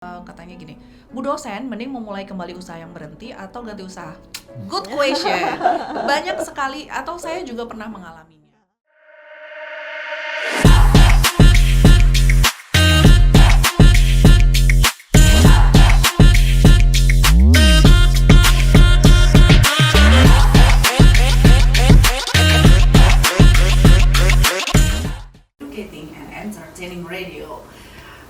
Katanya gini, Bu dosen, mending memulai kembali usaha yang berhenti atau ganti usaha? Good question. Banyak sekali, atau saya juga pernah mengalaminya. Educating and Entertaining Radio.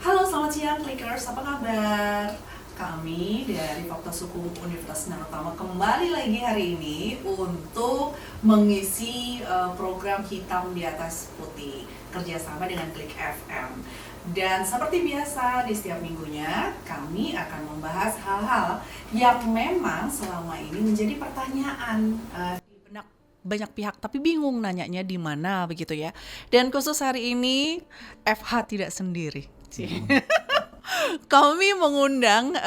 Halo, selamat siang Clickers, apa kabar? Kami dari Fakultas Hukum Universitas Nusantara kembali lagi hari ini untuk mengisi program Hitam di Atas Putih kerjasama dengan Klik FM. Dan seperti biasa di setiap minggunya kami akan membahas hal-hal yang memang selama ini menjadi pertanyaan di benak banyak pihak, tapi bingung nanyanya di mana begitu ya. Dan khusus hari ini FH tidak sendiri. Kami mengundang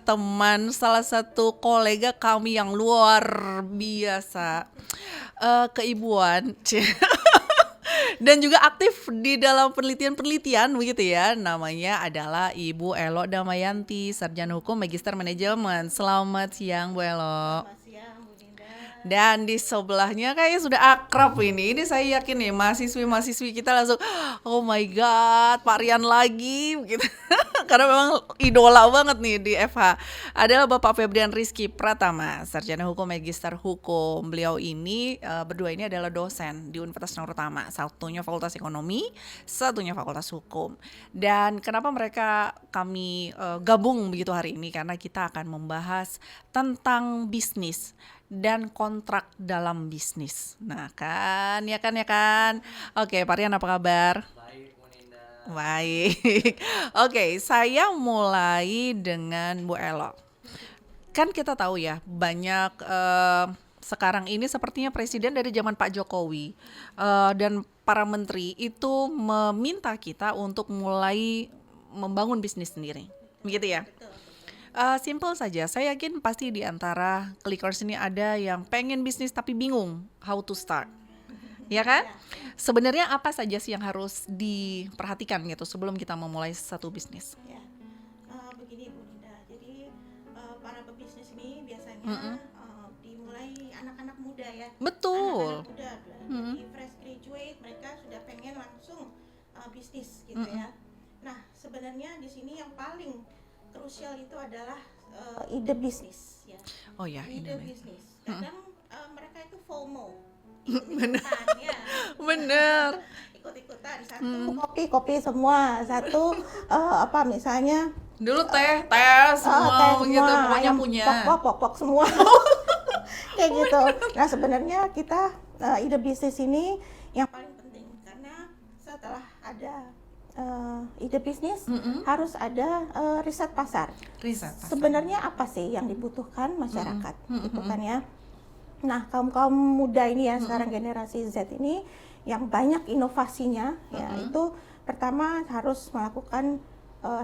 teman, salah satu kolega kami yang luar biasa keibuan dan juga aktif di dalam penelitian begitu ya. Namanya adalah Ibu Elo Damayanti, Sarjana Hukum Magister Manajemen. Selamat siang Bu Elo. Selamat siang Bu Dinda. Dan di sebelahnya kayaknya sudah akrab ini. Ini saya yakin nih mahasiswi kita langsung, oh my god, Pak Rian lagi gitu. Karena memang idola banget nih di FH. Adalah Bapak Febrian Rizky Pratama, Sarjana Hukum Magister Hukum. Beliau ini berdua ini adalah dosen di Universitas Nusantara. Satunya Fakultas Ekonomi, satunya Fakultas Hukum. Dan kenapa kami gabung begitu hari ini? Karena kita akan membahas tentang bisnis dan kontrak dalam bisnis. Nah kan. Oke, Pak Rian apa kabar? Baik, Bu Ninda. Baik. Oke, saya mulai dengan Bu Elo. Kan kita tahu ya, banyak sekarang ini sepertinya presiden dari zaman Pak Jokowi dan para menteri itu meminta kita untuk mulai membangun bisnis sendiri. Begitu ya? Betul. Simple saja, saya yakin pasti di antara Clickers ini ada yang pengen bisnis tapi bingung how to start. Ya kan? Sebenarnya apa saja sih yang harus diperhatikan gitu sebelum kita memulai satu bisnis? Ya, begini Bu Dinda. Jadi para pebisnis ini biasanya dimulai anak-anak muda ya. Betul. Anak-anak muda, jadi fresh graduate, mereka sudah pengen langsung bisnis gitu ya. Nah, sebenarnya di sini yang paling krusial itu adalah ide bisnis ya. Oh ya, Ide ini. bisnis. Kadang mereka itu FOMO. Bener. Ikut-ikutan ya. Bener. Ikut-ikutan satu kopi semua, satu misalnya Dulu teh semua teh begitu, semua, pokoknya ayam punya. pok semua. Kayak gitu. Nah, sebenarnya kita ide bisnis ini yang paling penting karena setelah ada ide bisnis harus ada riset pasar. Riset pasar. Sebenarnya apa sih yang dibutuhkan masyarakat, gitu kan ya. Nah, kaum muda ini ya, sekarang generasi Z ini yang banyak inovasinya ya, itu pertama harus melakukan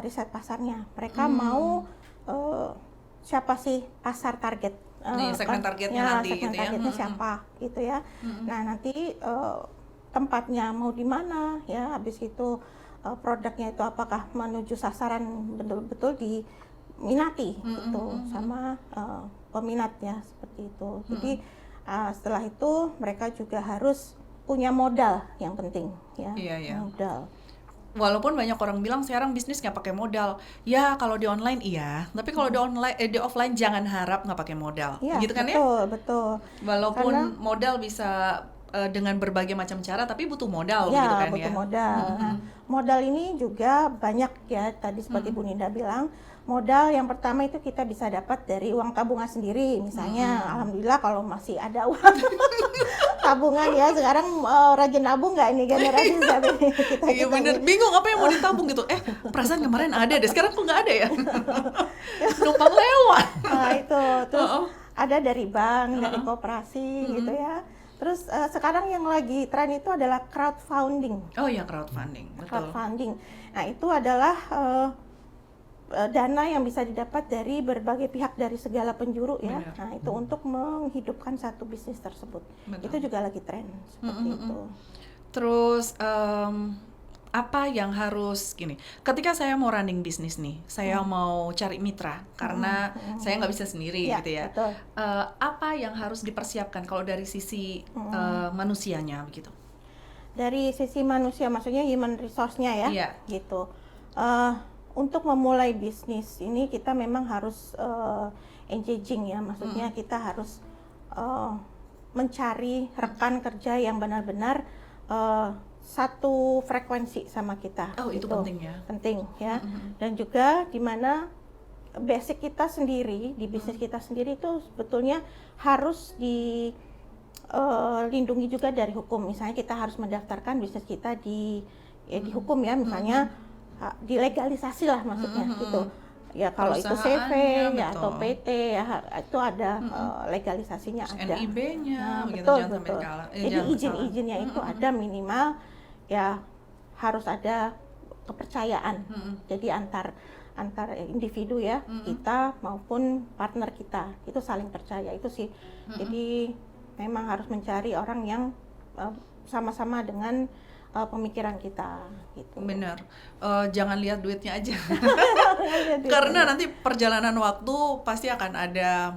riset pasarnya. Mereka mau siapa sih pasar target, Nih, segmen targetnya nanti segmen gitu ya. targetnya siapa gitu ya. Nah, nanti tempatnya mau di mana ya, habis itu produknya itu apakah menuju sasaran betul-betul diminati gitu sama peminat ya, seperti itu. Jadi setelah itu mereka juga harus punya modal yang penting ya. Iya. Modal. Walaupun banyak orang bilang sekarang bisnis nggak pakai modal, ya kalau di online iya, tapi kalau di offline jangan harap nggak pakai modal, Ya, gitu kan ya? betul. Walaupun Karena- modal bisa dengan berbagai macam cara, tapi butuh modal Ya, gitu kan butuh ya. modal. Nah, modal ini juga banyak ya, tadi seperti Bu Ninda bilang, modal yang pertama itu kita bisa dapat dari uang tabungan sendiri. Misalnya, alhamdulillah kalau masih ada uang tabungan ya, sekarang rajin nabung nggak ini generasi Z ini? Iya bener, bingung apa yang mau ditabung gitu. Perasaan kemarin ada deh, sekarang kok nggak ada ya? Numpang lewat. Nah, itu terus ada dari bank, dari koperasi gitu ya. Terus sekarang yang lagi tren itu adalah crowdfunding. Oh ya, crowdfunding, betul. Crowdfunding. Nah, itu adalah dana yang bisa didapat dari berbagai pihak dari segala penjuru ya. Benar. Nah, itu untuk menghidupkan satu bisnis tersebut. Betul. Itu juga lagi tren seperti itu. Terus apa yang harus gini, ketika saya mau running bisnis nih, saya mau cari mitra karena saya nggak bisa sendiri Ya, gitu ya. betul. Apa yang harus dipersiapkan kalau dari sisi manusianya begitu? Dari sisi manusia, maksudnya human resource-nya ya, Iya. gitu. Untuk memulai bisnis ini kita memang harus engaging ya, maksudnya kita harus mencari rekan kerja yang benar-benar satu frekuensi sama kita. Oh, itu gitu. penting ya. Penting ya. Dan juga di mana basic kita sendiri di bisnis kita sendiri itu sebetulnya harus dilindungi juga dari hukum. Misalnya kita harus mendaftarkan bisnis kita di hukum ya, misalnya dilegalisasi lah maksudnya gitu. Ya kalau itu CV Perusahaannya, ya atau betul. PT ya itu ada legalisasinya Terus ada. NIB-nya Nah, begitu, betul, jangan sampai betul. kalah. Jadi Jangan salah. izin-izinnya itu ada minimal ya, harus ada kepercayaan. Jadi antar individu ya, kita maupun partner kita itu saling percaya itu sih. Jadi memang harus mencari orang yang sama-sama dengan pemikiran kita gitu. Benar. Jangan lihat duitnya aja. Karena nanti perjalanan waktu pasti akan ada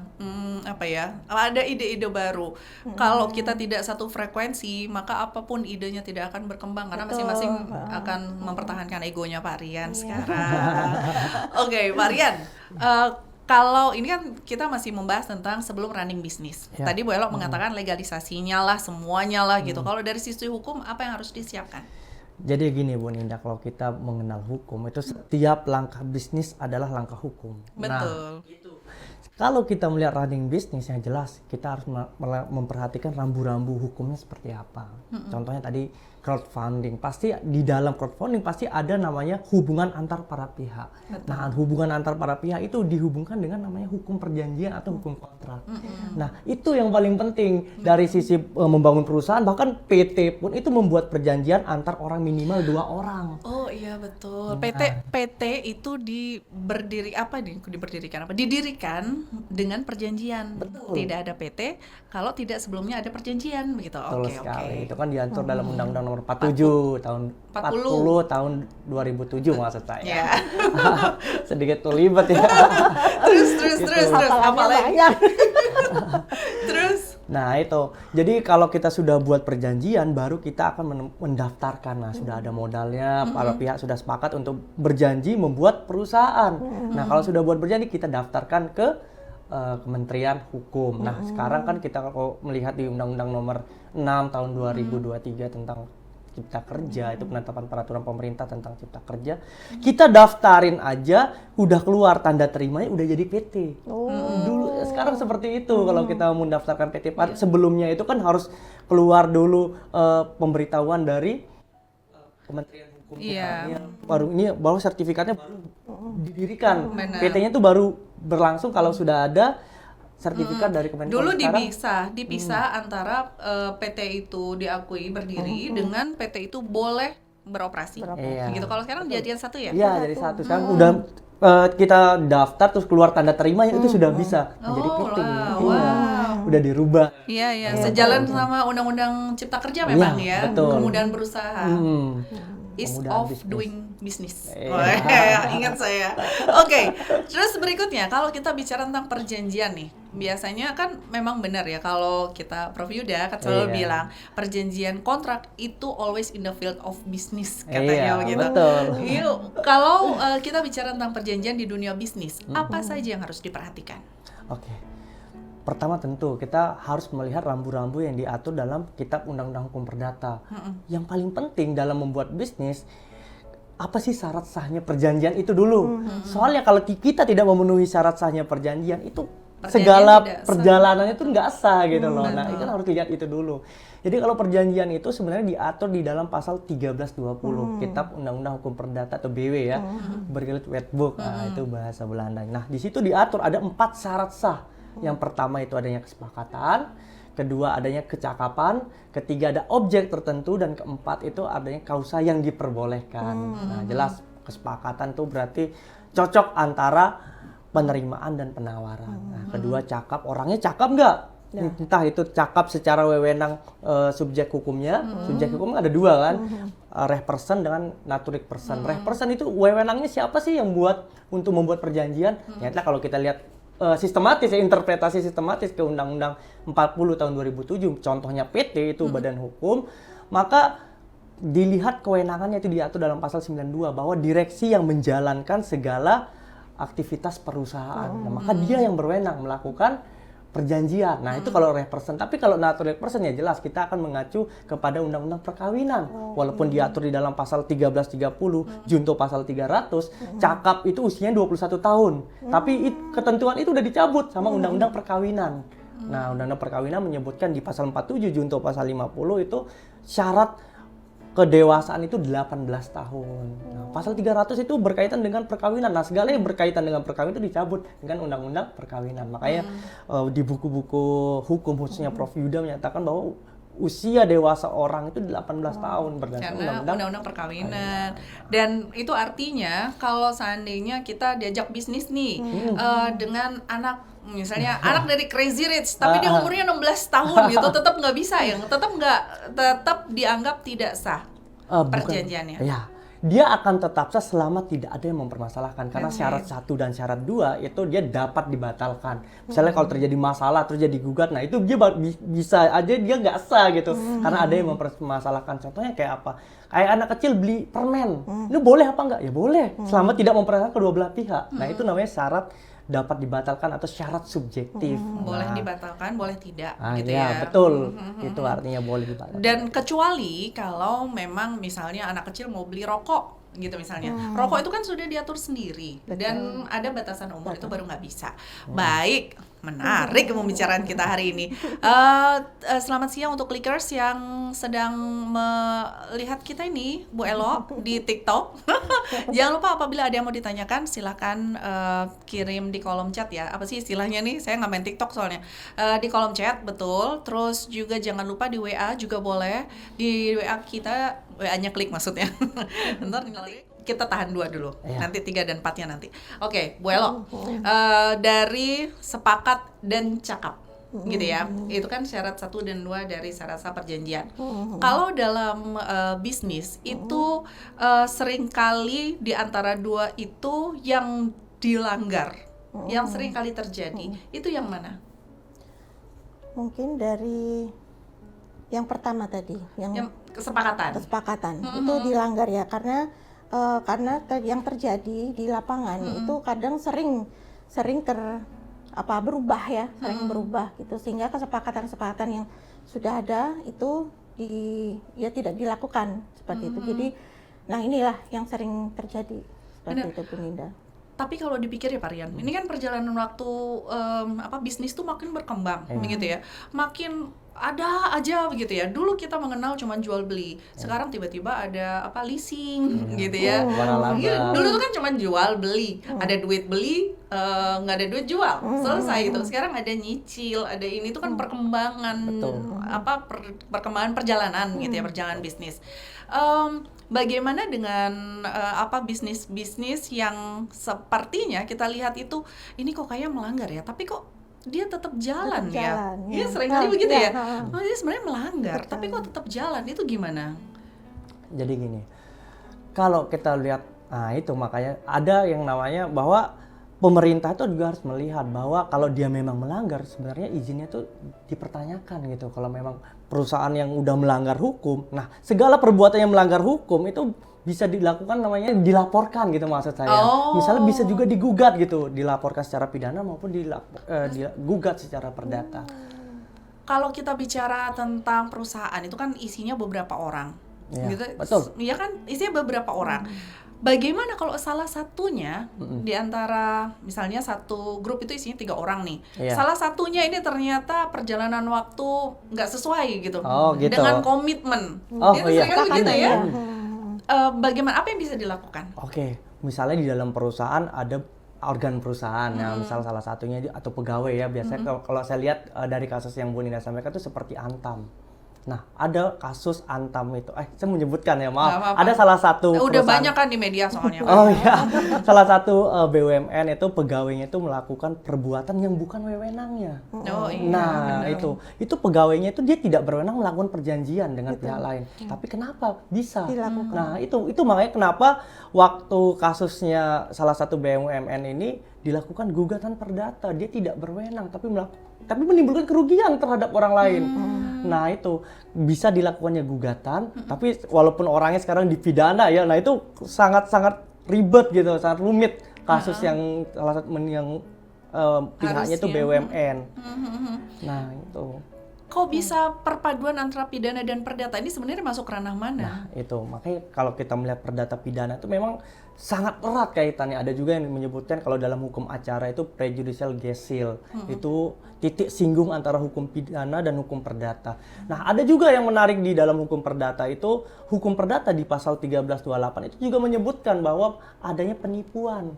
ada ide-ide baru. Kalau kita tidak satu frekuensi, maka apapun idenya tidak akan berkembang karena Betul. masing-masing akan mempertahankan egonya Pak Rian sekarang. Oke, Pak Rian. Kalau ini kan kita masih membahas tentang sebelum running bisnis. Ya. Tadi Bu Elok mengatakan legalisasinya lah, semuanya lah gitu. Kalau dari sisi hukum apa yang harus disiapkan? Jadi gini Bu Ninda, kalau kita mengenal hukum itu setiap langkah bisnis adalah langkah hukum. Betul. Kalau kita melihat running bisnis yang jelas, kita harus memperhatikan rambu-rambu hukumnya seperti apa. Contohnya tadi crowdfunding, pasti di dalam crowdfunding pasti ada namanya hubungan antar para pihak. Nah, hubungan antar para pihak itu dihubungkan dengan namanya hukum perjanjian atau hukum kontrak. Nah, itu yang paling penting dari sisi membangun perusahaan, bahkan PT pun itu membuat perjanjian antar orang minimal 2 orang. Oh iya betul. PT itu didirikan dengan perjanjian. Betul. Tidak ada PT kalau tidak sebelumnya ada perjanjian begitu. Betul Oke, sekali. oke. Itu kan diatur dalam Undang-Undang Nomor 47 tahun 40 tahun 2007 maksud saya. Ya. Sedikit terlibat ya. Terus apa lagi? banyak. Terus Nah itu, jadi kalau kita sudah buat perjanjian, baru kita akan mendaftarkan. Nah sudah ada modalnya, para pihak sudah sepakat untuk berjanji membuat perusahaan. Nah kalau sudah buat berjanji, kita daftarkan ke Kementerian Hukum. Nah sekarang kan kita kalau melihat di Undang-Undang Nomor 6 tahun 2023 tentang Cipta Kerja, itu penetapan peraturan pemerintah tentang Cipta Kerja, kita daftarin aja, udah keluar tanda terimanya, udah jadi PT. Dulu sekarang seperti itu kalau kita mau mendaftarkan PT. Sebelumnya itu kan harus keluar dulu pemberitahuan dari Kementerian Hukum. Iya. Baru sertifikatnya baru didirikan. Benar. PT-nya tuh baru berlangsung kalau sudah ada sertifikat dari Kementerian. dulu Sekarang dipisah antara PT itu diakui berdiri dengan PT itu boleh beroperasi. Iya. Begitu. Kalau sekarang jadian satu ya? Iya, dari satu. Sekarang udah kita daftar terus keluar tanda terimanya itu sudah bisa menjadi PT. Iya. Udah dirubah. Iya, iya. Sejalan sama Undang-Undang Cipta Kerja memang Iya, ya. betul. Kemudahan berusaha. Ease Kemudahan of bisnis. doing business. Iya. Wah, ingat saya. Oke, terus berikutnya kalau kita bicara tentang perjanjian nih, biasanya kan memang benar ya kalau kita Prof Yuda kan selalu Iya. bilang perjanjian kontrak itu always in the field of business katanya Iya, begitu. betul. Yuk, kalau kita bicara tentang perjanjian di dunia bisnis, apa saja yang harus diperhatikan? Oke. Pertama tentu kita harus melihat rambu-rambu yang diatur dalam Kitab Undang-Undang Hukum Perdata. Yang paling penting dalam membuat bisnis, apa sih syarat sahnya perjanjian itu dulu. Soalnya kalau kita tidak memenuhi syarat sahnya perjanjian, itu Perjanjian segala tidak sah. perjalanannya itu nggak sah gitu loh. Nah, betul. itu kan harus dilihat itu dulu. Jadi kalau perjanjian itu sebenarnya diatur di dalam pasal 1320 Kitab Undang-Undang Hukum Perdata atau BW ya. Bergelut Wetboek. Nah, itu bahasa Belanda. Nah, di situ diatur ada 4 syarat sah. Yang pertama itu adanya kesepakatan, kedua adanya kecakapan, ketiga ada objek tertentu, dan keempat itu adanya kausa yang diperbolehkan. Nah, jelas kesepakatan itu berarti cocok antara penerimaan dan penawaran. Nah, kedua cakap, orangnya cakap nggak? Entah itu cakap secara wewenang subjek hukumnya, subjek hukum ada 2 kan, reh person dengan naturik person. Reh person itu wewenangnya siapa sih yang untuk membuat perjanjian? Ternyata kalau kita lihat sistematis ya, interpretasi sistematis ke Undang-Undang 40 tahun 2007, contohnya PT itu badan hukum, maka dilihat kewenangannya itu diatur dalam pasal 92 bahwa direksi yang menjalankan segala aktivitas perusahaan. Nah, maka dia yang berwenang melakukan perjanjian. Nah, itu kalau reh person. Tapi kalau natural person ya jelas kita akan mengacu kepada undang-undang perkawinan. Walaupun diatur di dalam pasal 1330, junto pasal 300, cakap itu usianya 21 tahun. Tapi ketentuan itu udah dicabut sama undang-undang perkawinan. Nah, undang-undang perkawinan menyebutkan di pasal 47 junto pasal 50 itu syarat kedewasaan itu 18 tahun. Nah, pasal 300 itu berkaitan dengan perkawinan. Nah, segala yang berkaitan dengan perkawinan itu dicabut dengan undang-undang perkawinan. Makanya di buku-buku hukum khususnya Prof. Yuda menyatakan bahwa usia dewasa orang itu 18 tahun berdasarkan karena undang-undang perkawinan. Dan itu artinya kalau seandainya kita diajak bisnis nih dengan anak, misalnya anak dari Crazy Rich tapi dia umurnya 16 tahun gitu, tetap nggak bisa ya, tetap dianggap tidak sah perjanjiannya. Ya, dia akan tetap sah selama tidak ada yang mempermasalahkan, karena syarat 1 dan syarat 2 itu dia dapat dibatalkan. Misalnya kalau terjadi masalah terus dia digugat, nah itu dia bisa aja dia nggak sah gitu, karena ada yang mempermasalahkan. Contohnya kayak apa? Kayak anak kecil beli permen, lu boleh apa enggak? Ya boleh, selama tidak mempermasalahkan kedua belah pihak. Nah itu namanya syarat dapat dibatalkan atau syarat subjektif. Boleh dibatalkan, boleh tidak, gitu ya. ya. Betul, itu artinya boleh dibatalkan. Dan kecuali kalau memang misalnya anak kecil mau beli rokok gitu misalnya, rokok itu kan sudah diatur sendiri. Dan ada batasan umur, itu baru nggak bisa. Baik, menarik pembicaraan kita hari ini. Selamat siang untuk clickers yang sedang melihat kita ini, Bu Elo di TikTok. Jangan lupa apabila ada yang mau ditanyakan silahkan kirim di kolom chat ya. Apa sih istilahnya nih? Saya nggak main TikTok soalnya. Di kolom chat, betul. Terus juga jangan lupa di WA juga boleh. Di WA kita, WA-nya klik maksudnya. Bentar, kita tahan 2 dulu, nanti 3 dan 4-nya nanti. Oke, Bu Elo, dari sepakat dan cakap, gitu ya. Itu kan syarat 1 dan 2 dari syarat sah perjanjian. Kalau dalam bisnis itu seringkali di antara 2 itu yang dilanggar, yang sering kali terjadi, itu yang mana? Mungkin dari yang pertama tadi, yang kesepakatan itu dilanggar ya, karena yang terjadi di lapangan itu kadang sering berubah ya, sering berubah gitu, sehingga kesepakatan yang sudah ada itu tidak dilakukan seperti itu. Jadi, nah inilah yang sering terjadi seperti itu, Bu Ninda. Tapi kalau dipikir ya Pak Rian, ini kan perjalanan waktu bisnis tuh makin berkembang, begitu ya, makin ada aja begitu ya. Dulu kita mengenal cuma jual beli, sekarang tiba-tiba ada leasing, gitu ya. Dulu tuh kan cuma jual beli, ada duit beli, nggak ada duit jual, selesai itu. Sekarang ada nyicil, ada ini, itu kan perkembangan perkembangan perjalanan gitu ya, perjalanan bisnis. Bagaimana dengan bisnis-bisnis yang sepertinya kita lihat itu ini kok kayak melanggar ya, tapi kok dia tetap jalan ya. Iya, seringkali begitu ya. Dia sebenarnya melanggar, tapi kok tetap jalan, itu gimana? Jadi gini, kalau kita lihat, nah itu makanya ada yang namanya bahwa pemerintah itu juga harus melihat bahwa kalau dia memang melanggar, sebenarnya izinnya tuh dipertanyakan gitu. Kalau memang perusahaan yang udah melanggar hukum, nah segala perbuatan yang melanggar hukum itu bisa dilakukan, namanya dilaporkan gitu maksud saya. Misalnya bisa juga digugat gitu, dilaporkan secara pidana maupun digugat secara perdata. Kalau kita bicara tentang perusahaan itu kan isinya beberapa orang, gitu. Betul. Iya kan, isinya beberapa orang. Bagaimana kalau salah satunya di antara misalnya satu grup itu isinya 3 orang nih, salah satunya ini ternyata perjalanan waktu nggak sesuai gitu, dengan komitmen, itu seringkali begitu ya. Bagaimana, apa yang bisa dilakukan? Oke, misalnya di dalam perusahaan ada organ perusahaan, ya misal salah satunya atau pegawai ya, biasanya kalau saya lihat dari kasus yang Bu Nina sampaikan itu seperti Antam. Nah, ada kasus Antam itu. Saya menyebutkan ya, Nggak maaf. apa-apa. Ada salah satu Udah perusahaan. banyak kan di media soalnya. Oh iya, salah satu BUMN itu pegawainya itu melakukan perbuatan yang bukan wewenangnya. Oh iya. Nah, benar. itu pegawainya itu dia tidak berwenang melakukan perjanjian dengan pihak lain. Tapi kenapa bisa? Dilakukan. Nah, itu makanya kenapa waktu kasusnya salah satu BUMN ini dilakukan gugatan perdata. Dia tidak berwenang tapi menimbulkan kerugian terhadap orang lain. Nah, itu bisa dilakukannya gugatan, tapi walaupun orangnya sekarang dipidana ya. Nah, itu sangat-sangat ribet gitu, sangat rumit kasus yang salah satu yang pihaknya itu Harusnya. BUMN. Nah, itu. Kok bisa perpaduan antara pidana dan perdata ini sebenarnya masuk ranah mana? Nah, itu makanya kalau kita melihat perdata pidana itu memang sangat erat kaitannya. Ada juga yang menyebutkan kalau dalam hukum acara itu prejudicial gessil, itu titik singgung antara hukum pidana dan hukum perdata. Nah, ada juga yang menarik di dalam hukum perdata itu, hukum perdata di pasal 1328 itu juga menyebutkan bahwa adanya penipuan.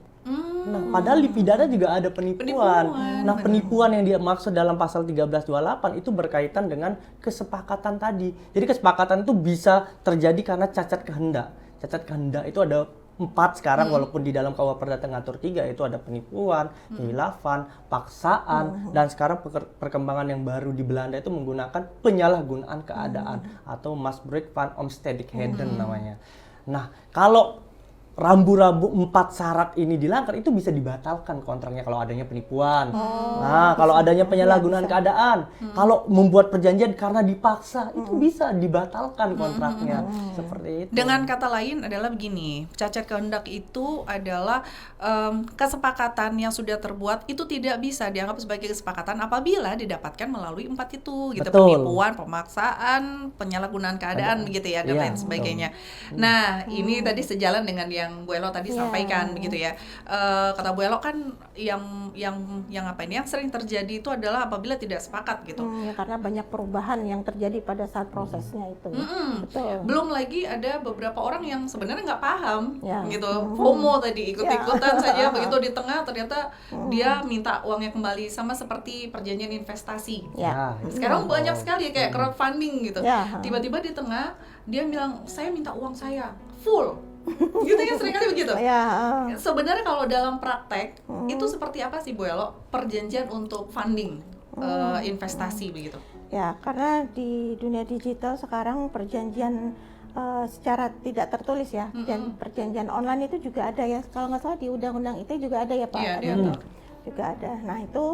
Nah, padahal di pidana juga ada penipuan. Nah, penipuan yang dia maksud dalam pasal 1328 itu berkaitan dengan kesepakatan tadi. Jadi kesepakatan itu bisa terjadi karena cacat kehendak. Cacat kehendak itu ada 4 sekarang, walaupun di dalam KUH Perdata ngatur 3, itu ada penipuan, khilafan, paksaan, dan sekarang perkembangan yang baru di Belanda itu menggunakan penyalahgunaan keadaan atau misbruik van omstandigheden namanya. Nah, kalau rambu-rambu 4 syarat ini dilanggar, itu bisa dibatalkan kontraknya kalau adanya penipuan. Nah, kalau adanya penyalahgunaan keadaan, kalau membuat perjanjian karena dipaksa, itu bisa dibatalkan kontraknya. Seperti itu. Dengan kata lain adalah begini, cacat kehendak itu adalah kesepakatan yang sudah terbuat itu tidak bisa dianggap sebagai kesepakatan apabila didapatkan melalui 4 itu, gitu. Betul. Penipuan, pemaksaan, penyalahgunaan keadaan, begitu ya, dan Iya, lain sebagainya. Nah, ini tadi sejalan dengan yang Bu Elo tadi Iya. sampaikan, begitu ya. Kata Bu Elo kan yang apa ini, yang sering terjadi itu adalah apabila tidak sepakat gitu. Ya, karena banyak perubahan yang terjadi pada saat prosesnya itu. Betul. Belum lagi ada beberapa orang yang sebenarnya nggak paham Ya. gitu, FOMO tadi, ikut-ikutan saja, begitu di tengah ternyata dia minta uangnya kembali, sama seperti perjanjian investasi. Ya. Sekarang banyak sekali kayak crowdfunding gitu. Ya. Tiba-tiba di tengah dia bilang saya minta uang saya full. Gitu ya, seringkali begitu. Ya. Sebenarnya kalau dalam praktek itu seperti apa sih Bu Elo perjanjian untuk funding investasi begitu? Ya, karena di dunia digital sekarang perjanjian secara tidak tertulis ya, dan perjanjian online itu juga ada ya. Kalau nggak salah di Undang-Undang ITE juga ada ya Pak. Iya, Ada diatur. juga ada. Nah itu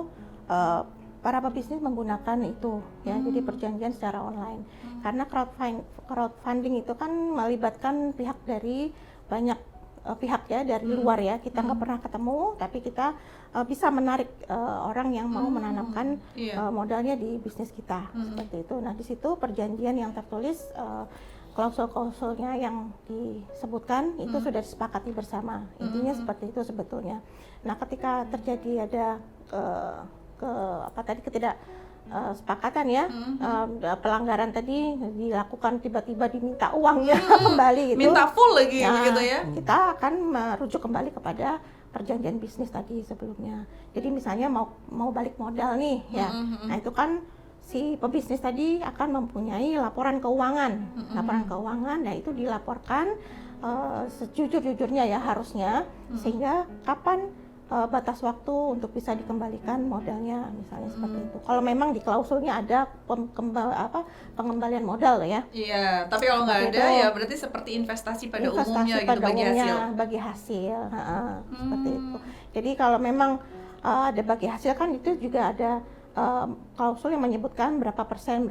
para pebisnis menggunakan itu ya, jadi perjanjian secara online. Karena crowdfunding itu kan melibatkan pihak dari banyak pihak ya, dari luar ya, kita nggak pernah ketemu, tapi kita bisa menarik orang yang mau menanamkan Iya. modalnya di bisnis kita, seperti itu. Nah di situ perjanjian yang tertulis, klausul-klausulnya yang disebutkan itu sudah disepakati bersama, intinya seperti itu sebetulnya. Nah ketika terjadi ada ketidaksepakatan ya, pelanggaran tadi dilakukan, tiba-tiba diminta uangnya kembali gitu. Minta full lagi Nah, begitu ya. kita akan merujuk kembali kepada perjanjian bisnis tadi sebelumnya. Jadi misalnya mau balik modal nih ya. Nah, itu kan si pebisnis tadi akan mempunyai laporan keuangan. Laporan keuangan, nah itu dilaporkan sejujur-jujurnya ya harusnya, sehingga kapan batas waktu untuk bisa dikembalikan modalnya, misalnya seperti itu. Kalau memang di klausulnya ada pengembalian modal ya. Iya, tapi kalau nggak Seperti ada itu. ya berarti seperti investasi pada Investasi umumnya gitu, pada bagi umumnya, hasil. bagi hasil, seperti itu. Jadi kalau memang ada bagi hasil kan itu juga ada klausul yang menyebutkan berapa persen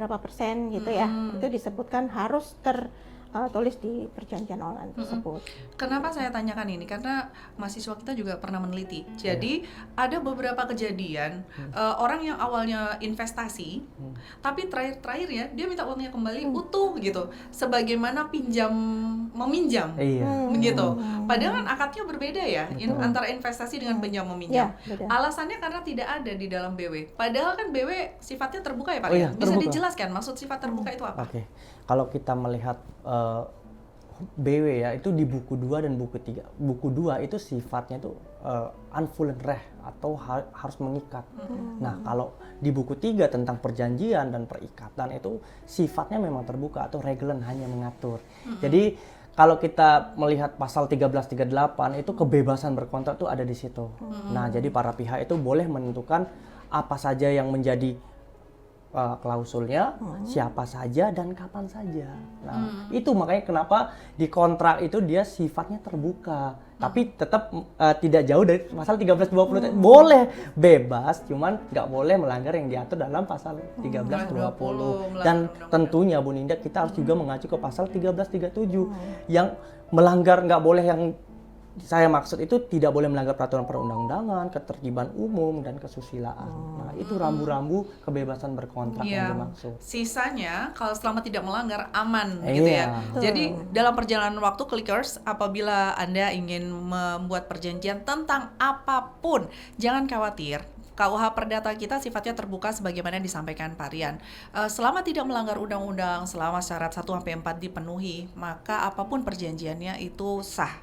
gitu ya. Itu disebutkan harus tertulis di perjanjian online tersebut. Kenapa saya tanyakan ini? Karena mahasiswa kita juga pernah meneliti. Jadi ada beberapa kejadian orang yang awalnya investasi, tapi terakhir ya dia minta uangnya kembali utuh gitu, sebagaimana meminjam, Iya. begitu. Padahal kan akadnya berbeda ya, antara investasi dengan pinjam meminjam. Ya, beda. Alasannya karena tidak ada di dalam BW. Padahal kan BW sifatnya terbuka ya Pak. Oh iya, Bisa terbuka. dijelaskan maksud sifat terbuka itu apa? Oke. Kalau kita melihat BW ya, itu di buku 2 dan buku 3. Buku 2 itu sifatnya itu unvoluntarily atau harus mengikat. Nah, kalau di buku 3 tentang perjanjian dan perikatan itu sifatnya memang terbuka atau reglen, hanya mengatur. Jadi kalau kita melihat pasal 1338 itu kebebasan berkontrak itu ada di situ. Nah, jadi para pihak itu boleh menentukan apa saja yang menjadi klausulnya, siapa saja dan kapan saja. Nah, itu makanya kenapa di kontrak itu dia sifatnya terbuka. Tapi tetap tidak jauh dari pasal 1320. Boleh bebas, cuman nggak boleh melanggar yang diatur dalam pasal 1320. Dan tentunya Bu Ninda, kita harus juga mengacu ke pasal 1337 yang melanggar, nggak boleh, yang saya maksud itu tidak boleh melanggar peraturan perundang-undangan, ketertiban umum, dan kesusilaan. Nah, itu rambu-rambu kebebasan berkontrak yang dimaksud. Sisanya, kalau selama tidak melanggar, aman gitu ya. Jadi, dalam perjalanan waktu, Clickers, apabila Anda ingin membuat perjanjian tentang apapun, jangan khawatir. KUH Perdata kita sifatnya terbuka sebagaimana disampaikan Pak Rian. Selama tidak melanggar undang-undang, selama syarat 1-4 dipenuhi, maka apapun perjanjiannya itu sah.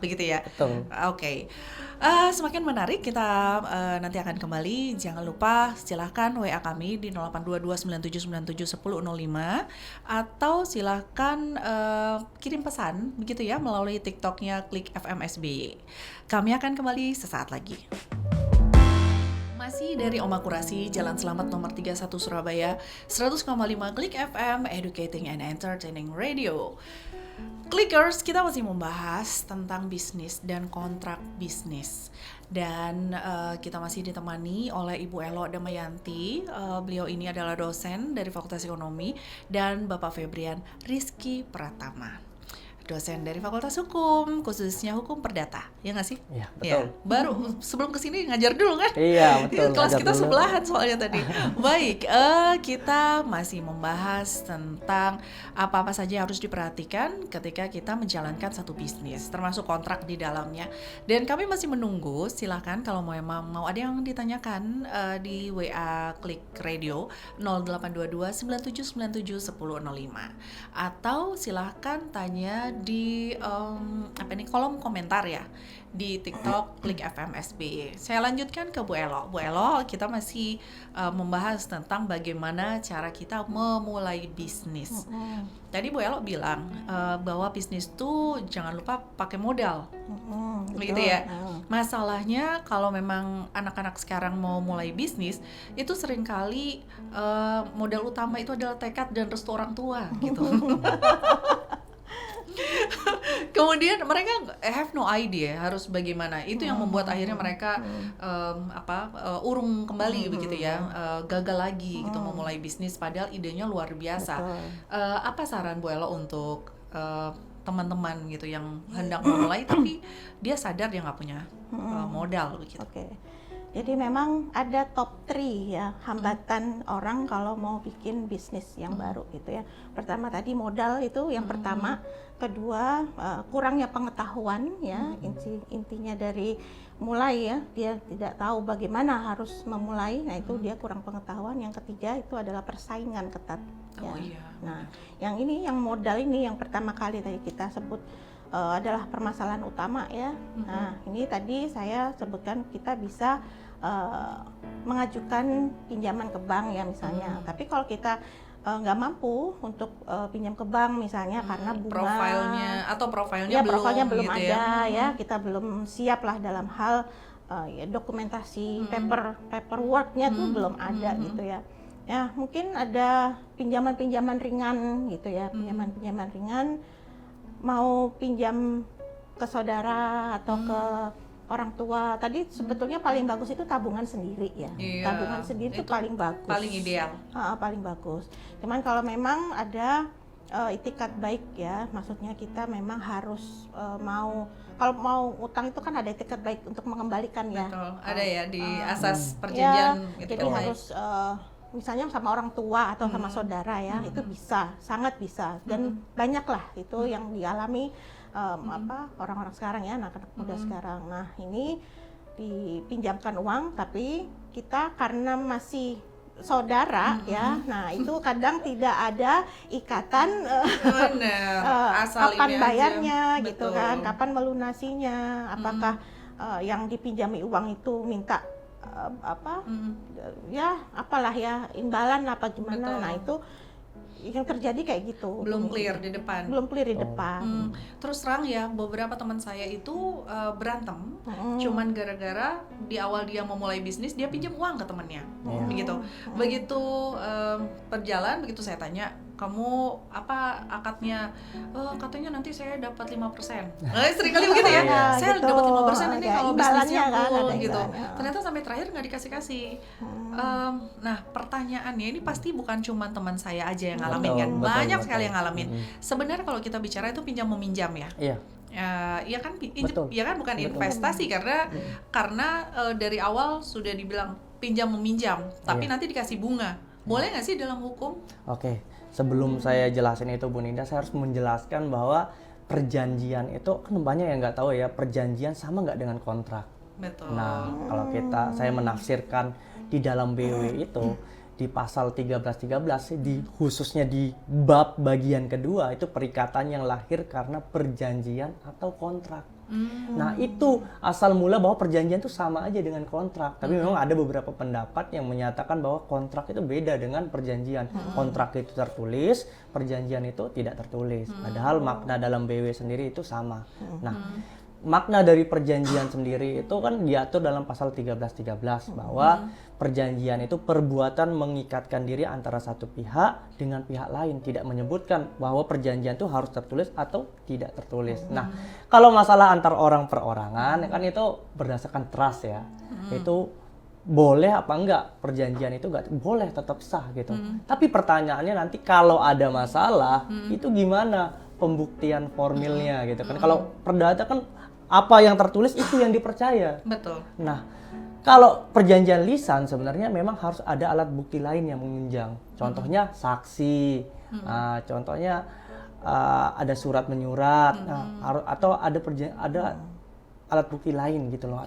Begitu ya? Betul. Oke. Semakin menarik, kita nanti akan kembali. Jangan lupa silahkan WA kami di 082297971005 atau silahkan kirim pesan begitu ya melalui TikToknya Klik FM SBY. Kami akan kembali sesaat lagi. Masih dari Oma Kurasi, Jalan Selamat nomor 31 Surabaya, 100,5 Klik FM, Educating and Entertaining Radio. Clickers, kita masih membahas tentang bisnis dan kontrak bisnis. Dan kita masih ditemani oleh Ibu Elo Damayanti. Beliau ini adalah dosen dari Fakultas Ekonomi, dan Bapak Febrian Rizky Pratama, dosen dari Fakultas Hukum, khususnya Hukum Perdata, ya nggak sih? Iya, betul. Ya, baru sebelum kesini ngajar dulu kan? Iya, betul. Kelas kita sebelahan soalnya tadi. Baik, kita masih membahas tentang apa-apa saja yang harus diperhatikan ketika kita menjalankan satu bisnis, termasuk kontrak di dalamnya. Dan kami masih menunggu, silakan kalau mau ada yang ditanyakan di WA Klik Radio 0822 97971005 atau silahkan tanya di kolom komentar ya di TikTok Klik FM SBY. Saya lanjutkan ke Bu Elo. Bu Elo, kita masih membahas tentang bagaimana cara kita memulai bisnis. Tadi Bu Elo bilang bahwa bisnis tuh jangan lupa pakai modal. Gitu ya. Masalahnya kalau memang anak-anak sekarang mau mulai bisnis, itu seringkali modal utama itu adalah tekad dan restu orang tua gitu. Kemudian mereka have no idea harus bagaimana. Itu yang membuat akhirnya mereka urung kembali begitu ya, gagal lagi gitu memulai bisnis padahal idenya luar biasa. Apa saran Bu Elo untuk teman-teman gitu yang hendak memulai tapi dia sadar dia nggak punya modal begitu? Jadi memang ada top 3 ya hambatan orang kalau mau bikin bisnis yang baru gitu ya. Pertama tadi modal itu yang pertama, kedua kurangnya pengetahuan ya, intinya dari mulai ya, dia tidak tahu bagaimana harus memulai, nah itu dia kurang pengetahuan. Yang ketiga itu adalah persaingan ketat ya. Nah, yang ini yang modal ini yang pertama kali tadi kita sebut adalah permasalahan utama ya. Nah, ini tadi saya sebutkan kita bisa mengajukan pinjaman ke bank ya misalnya. Tapi kalau kita nggak mampu untuk pinjam ke bank misalnya karena bunga profilnya belum gitu ada ya, kita belum siap lah dalam hal dokumentasi paperworknya tuh belum ada gitu ya. Ya mungkin ada pinjaman ringan gitu ya, pinjaman ringan, mau pinjam ke saudara atau ke orang tua. Tadi sebetulnya paling bagus itu tabungan sendiri ya. Tabungan sendiri itu paling bagus. Paling ideal. Paling bagus. Cuman kalau memang ada itikat baik ya, maksudnya kita memang harus kalau mau utang itu kan ada itikat baik untuk mengembalikan ya. Betul. Ada ya di asas perjanjian ya, jadi harus misalnya sama orang tua atau sama saudara ya, itu bisa, sangat bisa, dan banyak lah itu yang dialami orang-orang sekarang ya, anak-anak muda sekarang. Nah ini dipinjamkan uang tapi kita karena masih saudara ya, nah itu kadang tidak ada ikatan kapan bayarnya gitu kan, kapan melunasinya, apakah yang dipinjami uang itu minta ya apalah ya imbalan apa gimana. Betul. Nah itu yang terjadi kayak gitu. Belum clear di depan. Belum clear di depan. Terus terang ya, beberapa teman saya itu berantem, cuman gara-gara di awal dia mau mulai bisnis dia pinjam uang ke temannya, begitu. Begitu berjalan, begitu saya tanya, kamu apa akadnya? Katanya nanti saya dapat 5%. Sering kali begitu ya. Iya, Saya gitu. dapat 5% ini Ada kalau imbalannya bisnisnya kan, full ada gitu. imbalannya. Ternyata sampai terakhir nggak dikasih-kasih. Nah, pertanyaannya ini pasti bukan cuma teman saya aja yang ngalamin Betul, kan. betul, Banyak betul. sekali yang ngalamin. Sebenarnya kalau kita bicara itu pinjam meminjam ya. Iya. Ya kan, Betul. ya kan bukan Betul. investasi karena dari awal sudah dibilang pinjam meminjam, tapi nanti dikasih bunga. Boleh nggak sih dalam hukum? Oke, sebelum saya jelasin itu Bu Ninda, saya harus menjelaskan bahwa perjanjian itu kan banyak yang nggak tahu ya, perjanjian sama nggak dengan kontrak. Betul. Nah, kalau saya menafsirkan di dalam BW itu di pasal 1313 khususnya di bab bagian kedua itu perikatan yang lahir karena perjanjian atau kontrak. Nah, itu asal mula bahwa perjanjian itu sama aja dengan kontrak. Tapi memang ada beberapa pendapat yang menyatakan bahwa kontrak itu beda dengan perjanjian. Kontrak itu tertulis, perjanjian itu tidak tertulis. Padahal makna dalam BW sendiri itu sama. Nah, makna dari perjanjian sendiri itu kan diatur dalam pasal 1313 bahwa perjanjian itu perbuatan mengikatkan diri antara satu pihak dengan pihak lain, tidak menyebutkan bahwa perjanjian itu harus tertulis atau tidak tertulis. Nah, kalau masalah antar orang perorangan kan itu berdasarkan trust ya. Itu boleh apa enggak perjanjian itu enggak boleh, tetap sah gitu. Tapi pertanyaannya nanti kalau ada masalah itu gimana pembuktian formilnya gitu kan. Kalau perdata kan apa yang tertulis itu yang dipercaya. Betul. Nah, kalau perjanjian lisan sebenarnya memang harus ada alat bukti lain yang menunjang. Contohnya saksi, contohnya ada surat menyurat, atau ada alat bukti lain gitu loh.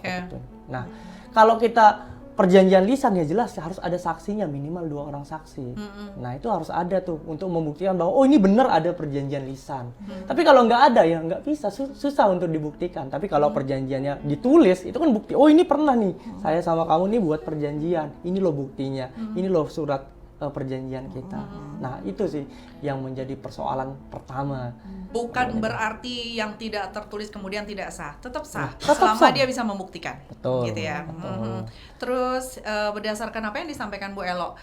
Nah, kalau kita perjanjian lisan ya jelas harus ada saksinya, minimal 2 orang saksi. Nah, itu harus ada tuh untuk membuktikan bahwa oh ini benar ada perjanjian lisan. Tapi kalau nggak ada ya nggak bisa, susah untuk dibuktikan. Tapi kalau perjanjiannya ditulis itu kan bukti. Oh ini pernah nih saya sama kamu nih buat perjanjian. Ini loh buktinya. Ini loh surat perjanjian kita. Nah, itu sih yang menjadi persoalan pertama. Bukan berarti yang tidak tertulis kemudian tidak sah, tetap sah, tetap selama sah. dia bisa membuktikan. Betul, Gitu ya. betul. Terus berdasarkan apa yang disampaikan Bu Elo,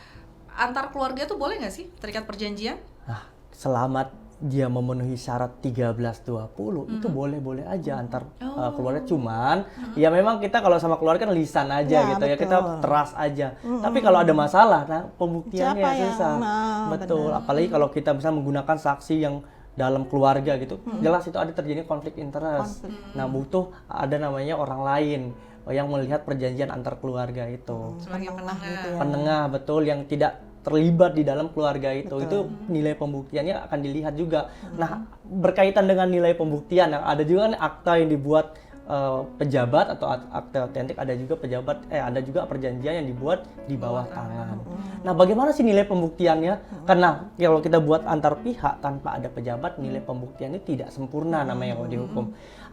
antar keluarga tuh boleh nggak sih terikat perjanjian? Nah, selama dia memenuhi syarat 1320 itu boleh-boleh aja antar keluarga, cuman ya memang kita kalau sama keluarga kan lisan aja Ya, gitu ya, betul. kita trust aja. Tapi kalau ada masalah, nah pembuktiannya Siapa yang- susah. Betul, apalagi kalau kita bisa menggunakan saksi yang dalam keluarga gitu, jelas itu ada terjadi konflik interest. Nah, butuh ada namanya orang lain yang melihat perjanjian antar keluarga itu. Sebagai penengah. gitu ya. Penengah, betul, yang tidak terlibat di dalam keluarga itu nilai pembuktiannya akan dilihat juga. Nah, berkaitan dengan nilai pembuktian, nah, ada juga kan akta yang dibuat pejabat atau akta otentik, ada juga ada juga perjanjian yang dibuat di bawah tangan. Nah, bagaimana sih nilai pembuktiannya? Karena kalau kita buat antar pihak tanpa ada pejabat, nilai pembuktiannya tidak sempurna namanya kalau dihukum.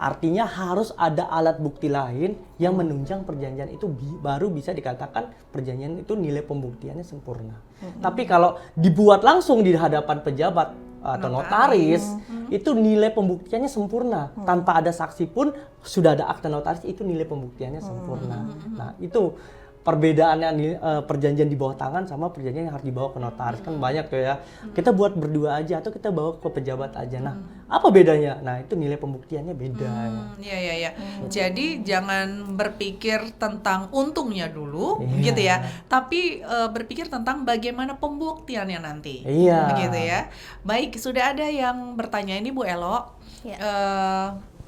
Artinya harus ada alat bukti lain yang menunjang perjanjian itu baru bisa dikatakan perjanjian itu nilai pembuktiannya sempurna. Tapi kalau dibuat langsung di hadapan pejabat atau notaris, itu nilai pembuktiannya sempurna. Tanpa ada saksi pun sudah ada akta notaris, itu nilai pembuktiannya sempurna. Nah, itu perbedaannya perjanjian di bawah tangan sama perjanjian yang harus dibawa ke notaris. Kan banyak tuh ya. Kita buat berdua aja atau kita bawa ke pejabat aja. Nah, apa bedanya? Nah, itu nilai pembuktiannya beda. Iya. Jadi jangan berpikir tentang untungnya dulu, Iya. gitu ya. Tapi berpikir tentang bagaimana pembuktiannya nanti. Iya. Begitu ya. Baik, sudah ada yang bertanya ini Bu Elo. Ya.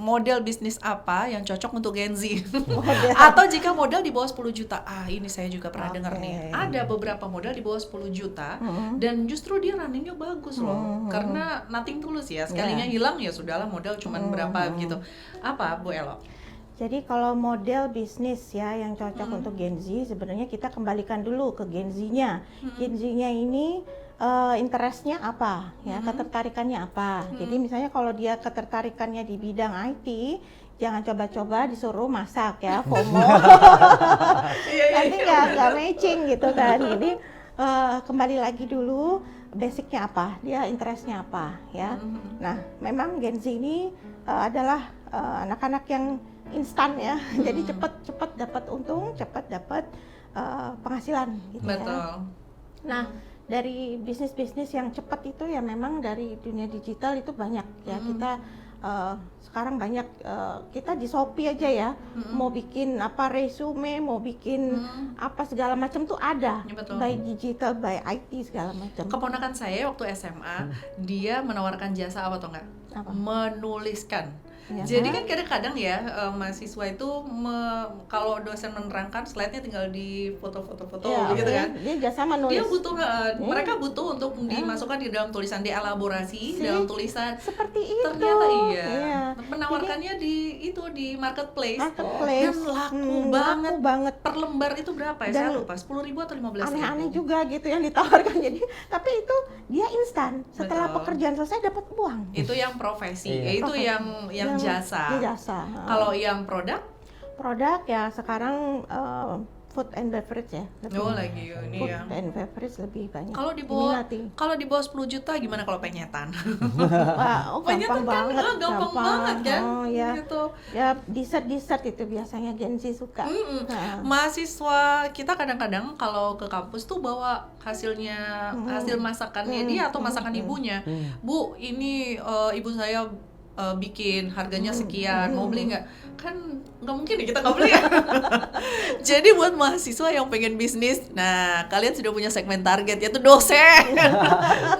Model bisnis apa yang cocok untuk Gen Z? Atau jika modal di bawah 10 juta. Ini saya juga pernah dengar nih. Ada beberapa modal di bawah 10 juta dan justru dia runningnya bagus loh. Karena nothing tulus ya. Sekalinya hilang ya sudahlah, modal cuman berapa gitu. Apa Bu Elo? Jadi kalau model bisnis ya yang cocok untuk Gen Z, sebenarnya kita kembalikan dulu ke Gen Z-nya. Gen Z-nya ini interestnya apa ya, ketertarikannya apa. Jadi misalnya kalau dia ketertarikannya di bidang IT, jangan coba-coba disuruh masak ya, FOMO. Iya, iya, Nanti nggak matching gitu kan. Jadi kembali lagi dulu basicnya apa, dia interestnya apa ya. Nah, memang Gen Z ini adalah anak-anak yang instan ya, jadi cepat dapat untung, cepat dapat penghasilan gitu ya. Betul. Nah, dari bisnis-bisnis yang cepat itu ya memang dari dunia digital itu banyak ya. Kita sekarang banyak kita di Shopee aja ya, mau bikin apa resume, mau bikin apa segala macam tuh ada, Ya, betul. by digital, by IT segala macam. Keponakan saya waktu SMA, dia menawarkan jasa apa atau enggak? Apa? Menuliskan. Ya. Jadi kan kadang-kadang ya mahasiswa itu kalau dosen menerangkan slide-nya tinggal di foto-foto Ya, gitu kan. dia jasa menulis. Dia butuh mereka butuh untuk dimasukkan di dalam tulisan, dielaborasi dalam tulisan. Seperti itu. Ternyata iya. Iya. Menawarkannya di marketplace. Marketplace. Dan laku Laku banget. Per lembar itu berapa ya? Saya Dan lupa, 10.000 atau 15.000. Aneh-aneh juga gitu yang ditawarkan. Jadi, tapi itu dia instan. Setelah Betul. pekerjaan selesai dapat uang. Itu yang profesi, Iya. itu Profesi. yang jasa. Dia jasa. Kalau yang produk, Produk ya sekarang food and beverage ya. lagi ini Food ya. and beverage lebih banyak. Kalau di bawah diminati. kalau di bawah 10 juta gimana kalau penyetan? Wah, Penyetan gampang banget. gampang banget kan? Oh ya. Gitu. Ya dessert itu biasanya Gen Z suka. Nah, Mahasiswa kita kadang-kadang kalau ke kampus tuh bawa hasilnya hasil masakannya dia atau masakan ibunya. Bu, ini ibu saya bikin harganya sekian, mau beli nggak? Kan nggak mungkin ya kita nggak beli ya. Jadi buat mahasiswa yang pengen bisnis, nah kalian sudah punya segmen target yaitu dosen.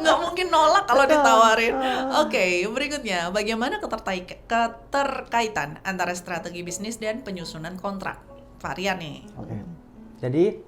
Nggak mungkin nolak kalau Betul. ditawarin. Oke, berikutnya bagaimana keterkaitan antara strategi bisnis dan penyusunan kontrak? Varian nih. Oke. Jadi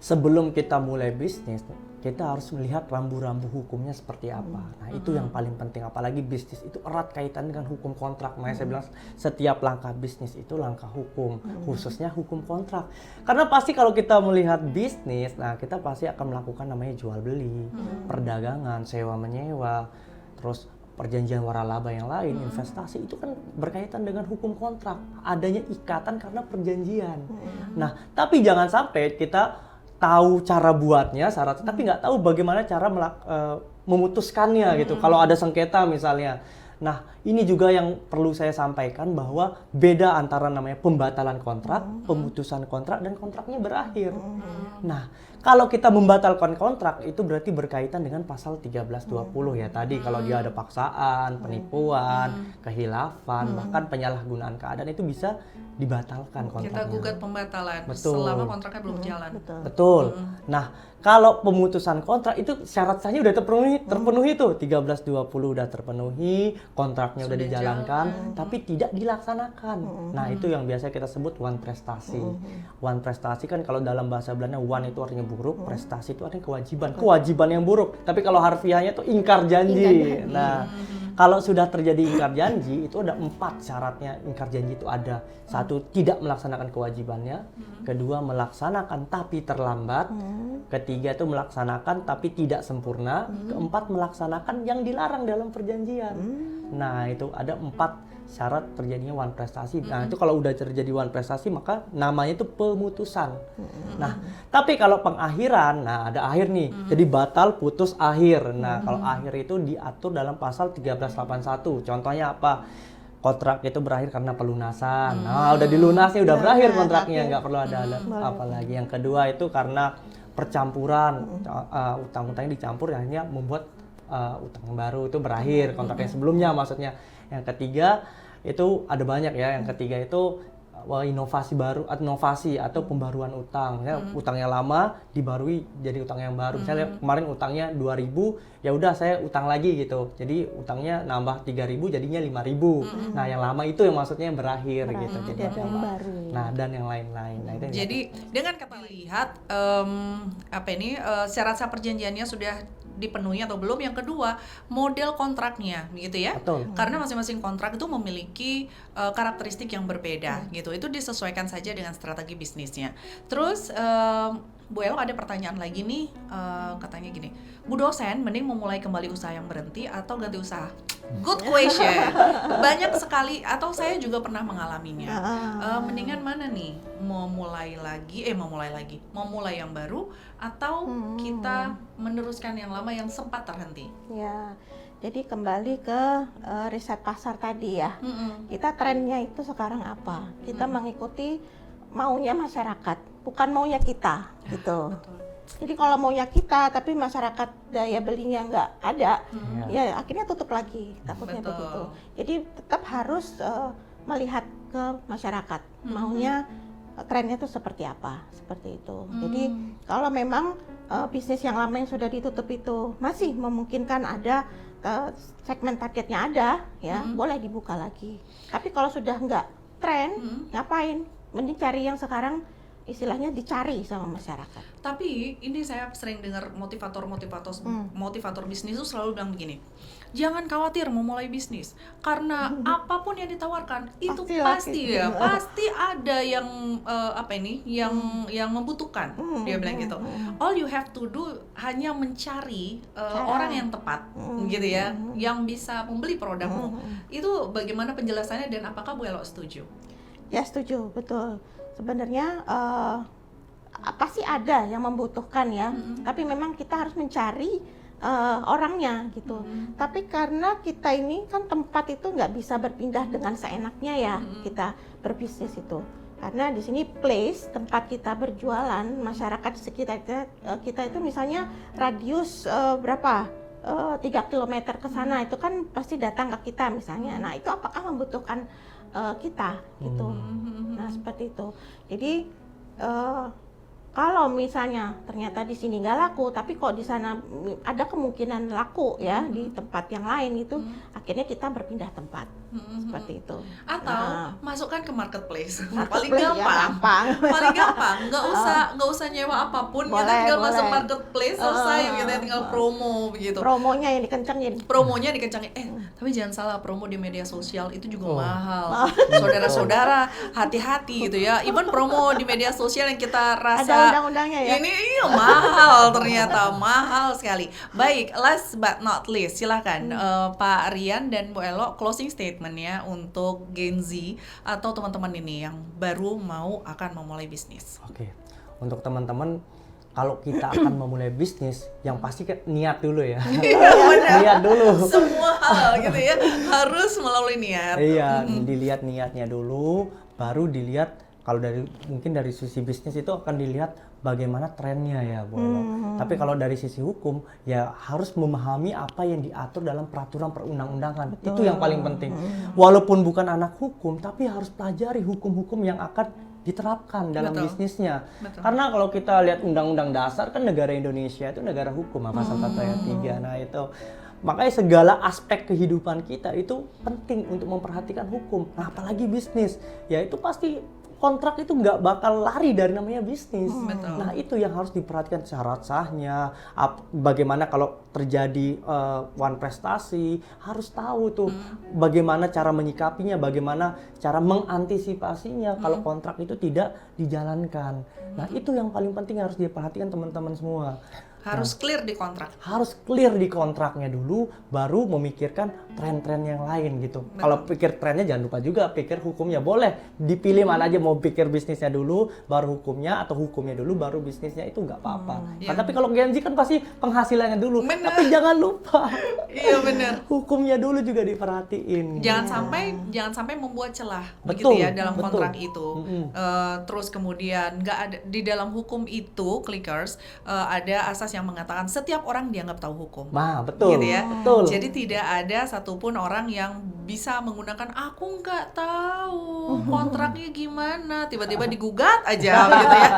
sebelum kita mulai bisnis, kita harus melihat rambu-rambu hukumnya seperti apa. Nah, itu yang paling penting. Apalagi bisnis itu erat kaitan dengan hukum kontrak. Makanya saya bilang setiap langkah bisnis itu langkah hukum, khususnya hukum kontrak. Karena pasti kalau kita melihat bisnis, nah kita pasti akan melakukan namanya jual beli, perdagangan, sewa menyewa, terus perjanjian waralaba yang lain, investasi itu kan berkaitan dengan hukum kontrak. Adanya ikatan karena perjanjian. Nah, tapi jangan sampai kita tahu cara buatnya syarat, tapi nggak tahu bagaimana cara memutuskannya gitu. Kalau ada sengketa misalnya. Nah, ini juga yang perlu saya sampaikan bahwa beda antara namanya pembatalan kontrak, pemutusan kontrak, dan kontraknya berakhir. Nah, kalau kita membatalkan kontrak itu berarti berkaitan dengan pasal 1320 ya tadi. Kalau dia ada paksaan, penipuan, kehilafan, bahkan penyalahgunaan keadaan itu bisa dibatalkan kontraknya. Kita gugat pembatalan Betul. selama kontraknya belum jalan. betul. Betul. Nah, kalau pemutusan kontrak itu syarat sahnya udah terpenuhi tuh. 1320 udah terpenuhi, kontraknya udah Sudah dijalankan, tapi tidak dilaksanakan. Nah, itu yang biasa kita sebut wan prestasi. Wan prestasi kan kalau dalam bahasa Belanda wan itu artinya buruk, prestasi itu artinya kewajiban. Kewajiban yang buruk. Tapi kalau harfiahnya tuh ingkar janji. Nah, kalau sudah terjadi ingkar janji, itu ada 4 syaratnya ingkar janji itu ada. 1, tidak melaksanakan kewajibannya. Kedua, melaksanakan tapi terlambat. Ketiga itu melaksanakan tapi tidak sempurna. Keempat, melaksanakan yang dilarang dalam perjanjian. Nah, itu ada 4 syarat terjadinya wan prestasi. Nah, itu kalau udah terjadi wan prestasi maka namanya itu pemutusan. Nah, tapi kalau pengakhiran, nah ada akhir nih. Jadi batal, putus, akhir. Nah, kalau akhir itu diatur dalam pasal 1381. Contohnya apa? Kontrak itu berakhir karena pelunasan. Nah, udah dilunasi, udah berakhir kontraknya, nggak perlu ada apa lagi. Yang kedua itu karena percampuran, utang-utangnya dicampur, akhirnya membuat utang baru itu berakhir, kontrak yang sebelumnya maksudnya. Yang ketiga itu ada banyak ya. Yang ketiga itu inovasi atau pembaruan utang. Ya, utang yang lama dibarui jadi utang yang baru. Misalnya kemarin utangnya 2.000, ya udah saya utang lagi gitu. Jadi utangnya nambah 3.000 jadinya 5.000. Nah, yang lama itu yang maksudnya berakhir gitu. Jadi Ada yang baru. nah, dan yang lain-lain. Nah, itu yang Jadi dengan kata lihat syarat sah perjanjiannya sudah dipenuhi atau belum. Yang kedua, model kontraknya gitu ya. Betul. Karena masing-masing kontrak itu memiliki karakteristik yang berbeda gitu. Itu disesuaikan saja dengan strategi bisnisnya. Terus Bu Elo ada pertanyaan lagi nih, katanya gini, Bu dosen mending memulai kembali usaha yang berhenti atau ganti usaha? Good question. Banyak sekali, atau saya juga pernah mengalaminya. Mendingan mana nih? Mau mulai yang baru atau kita meneruskan yang lama yang sempat terhenti? Ya, jadi kembali ke riset pasar tadi ya. Kita trennya itu sekarang apa? Kita mengikuti maunya masyarakat, bukan maunya kita, gitu. Betul. Jadi kalau maunya kita, tapi masyarakat daya belinya nggak ada, ya akhirnya tutup lagi, takutnya Betul. begitu. Jadi tetap harus melihat ke masyarakat, maunya trennya itu seperti apa, seperti itu. Jadi kalau memang bisnis yang lama yang sudah ditutup itu masih memungkinkan ada segmen targetnya ada, ya boleh dibuka lagi. Tapi kalau sudah nggak tren, ngapain? Mending cari yang sekarang istilahnya dicari sama masyarakat. Tapi ini saya sering dengar motivator bisnis itu selalu bilang begini, jangan khawatir memulai bisnis karena apapun yang ditawarkan itu pasti ada yang yang membutuhkan. Dia bilang gitu. All you have to do hanya mencari orang yang tepat, gitu ya, yang bisa membeli produkmu. Itu bagaimana penjelasannya dan apakah Bu Elo setuju? Ya setuju, betul. Sebenarnya pasti ada yang membutuhkan ya, tapi memang kita harus mencari orangnya gitu. Tapi karena kita ini kan tempat itu nggak bisa berpindah dengan seenaknya ya, kita berbisnis itu. Karena di sini place tempat kita berjualan, masyarakat di sekitar kita itu misalnya radius berapa? 3 km ke sana itu kan pasti datang ke kita misalnya. Nah itu apakah membutuhkan kita gitu. Nah seperti itu. Jadi kalau misalnya ternyata di sini nggak laku, tapi kok di sana ada kemungkinan laku ya di tempat yang lain gitu, akhirnya kita berpindah tempat seperti itu. Atau masukkan ke marketplace, Ya, paling gampang. Paling gampang, nggak usah nyewa apapun, kita tinggal masuk marketplace selesai, kita tinggal promo begitu. Promonya yang dikencengin. Promonya dikencangin. Tapi jangan salah, promo di media sosial itu juga mahal. Saudara-saudara, hati-hati gitu ya. Even promo di media sosial yang kita rasa Undang-undangnya ya. ini mahal, ternyata mahal sekali. Baik, last but not least, silakan Pak Rian dan Bu Elo closing statement-nya untuk Gen Z atau teman-teman ini yang baru akan memulai bisnis. Oke, untuk teman-teman, kalau kita akan memulai bisnis, yang pasti niat dulu ya. Niat dulu. Semua hal gitu ya harus melalui niat. Iya, dilihat niatnya dulu, baru dilihat. Kalau mungkin dari sisi bisnis itu akan dilihat bagaimana trennya ya, Bu Elo. Tapi kalau dari sisi hukum ya harus memahami apa yang diatur dalam peraturan perundang-undangan. Itu yang paling penting. Walaupun bukan anak hukum, tapi harus pelajari hukum-hukum yang akan diterapkan dalam bisnisnya. Karena kalau kita lihat undang-undang dasar kan negara Indonesia itu negara hukum, pasal 1 ayat 3. Nah itu makanya segala aspek kehidupan kita itu penting untuk memperhatikan hukum. Nah apalagi bisnis, ya itu pasti kontrak itu nggak bakal lari dari namanya bisnis. Nah itu yang harus diperhatikan, syarat sahnya, bagaimana kalau terjadi one prestasi, harus tahu tuh bagaimana cara menyikapinya, bagaimana cara mengantisipasinya kalau kontrak itu tidak dijalankan. Nah itu yang paling penting harus diperhatikan teman-teman semua. Harus clear di kontrak. Harus clear di kontraknya dulu, baru memikirkan tren-tren yang lain gitu. Kalau pikir trennya jangan lupa juga pikir hukumnya. Boleh dipilih mana aja, mau pikir bisnisnya dulu, baru hukumnya, atau hukumnya dulu, baru bisnisnya, itu nggak apa-apa. Tapi kalau Gen Z kan pasti penghasilannya dulu. Tapi jangan lupa. Iya benar. Hukumnya dulu juga diperhatiin. Jangan sampai membuat celah Betul, begitu ya dalam betul. kontrak itu. Terus kemudian nggak ada di dalam hukum itu, clickers, ada asas yang mengatakan setiap orang dianggap tahu hukum. Nah, betul. Gitu ya. Betul. Jadi tidak ada satupun orang yang bisa menggunakan aku nggak tahu kontraknya gimana, tiba-tiba digugat aja gitu ya.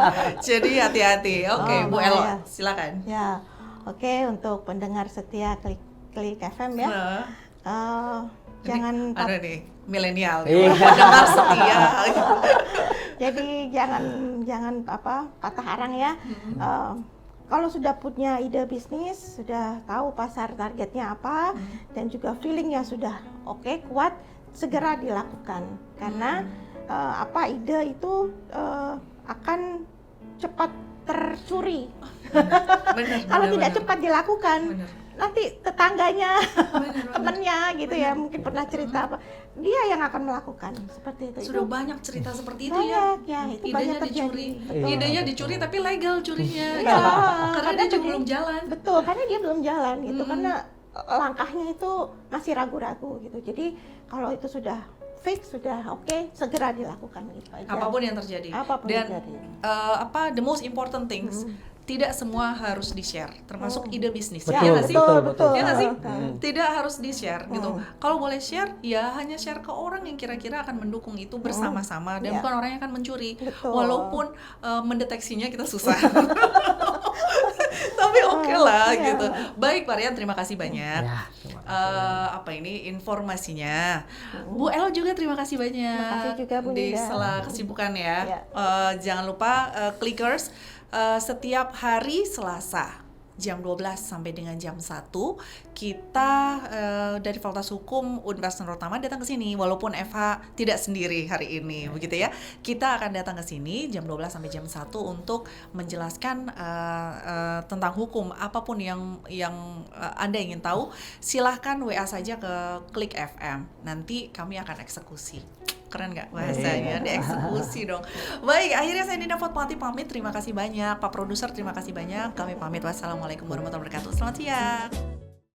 Jadi hati-hati. Oke, Bu Elo, silakan. Ya, oke, untuk pendengar setia Klik FM ya. Jangan ada nih milenial Iya. pendengar setia. jadi jangan patah arang ya. kalau sudah punya ide bisnis, sudah tahu pasar targetnya apa, dan juga feelingnya sudah oke, kuat, segera dilakukan. Karena ide itu akan cepat tercuri. Kalau tidak cepat dilakukan, nanti tetangganya, temennya gitu ya, mungkin pernah cerita apa, dia yang akan melakukan seperti itu. Sudah banyak cerita seperti itu Banyak ya, itu idenya banyak terjadi. dicuri, Betul. idenya dicuri tapi legal curinya, Iya, karena dia juga tadi- belum jalan. Betul, karena dia belum jalan gitu, karena langkahnya itu masih ragu-ragu gitu. Jadi kalau itu sudah fix, sudah oke, segera dilakukan gitu aja. Apapun yang terjadi. Apapun Dan yang terjadi. the most important things, tidak semua harus di-share, termasuk ide bisnis. Betul, Ya nggak sih? betul. Ya nggak sih? Betul. Tidak harus di-share gitu. Kalau boleh share, ya hanya share ke orang yang kira-kira akan mendukung itu bersama-sama dan Ya. bukan orang yang akan mencuri. Betul. Walaupun mendeteksinya kita susah. Tapi oke lah Iya. gitu. Baik Pak Rian, terima kasih banyak. Ya, terima kasih. Apa ini informasinya. Bu El juga terima kasih banyak. Terima kasih juga, Bu Di Nida. sela kesibukan ya. Ya. Jangan lupa clickers, setiap hari Selasa jam 12 sampai dengan jam 1 kita dari Fakultas Hukum Universitas Nurul Tama datang ke sini, walaupun FH tidak sendiri hari ini begitu ya. Kita akan datang ke sini jam 12 sampai jam 1 untuk menjelaskan tentang hukum, apapun yang Anda ingin tahu, silahkan WA saja ke Klik FM. Nanti kami akan eksekusi. Keren nggak bahasanya? Dieksekusi dong. Baik, akhirnya saya Nina Fatmawati pamit. Terima kasih banyak Pak Produser, terima kasih banyak. Kami pamit. Wassalamualaikum warahmatullahi wabarakatuh. Selamat siang.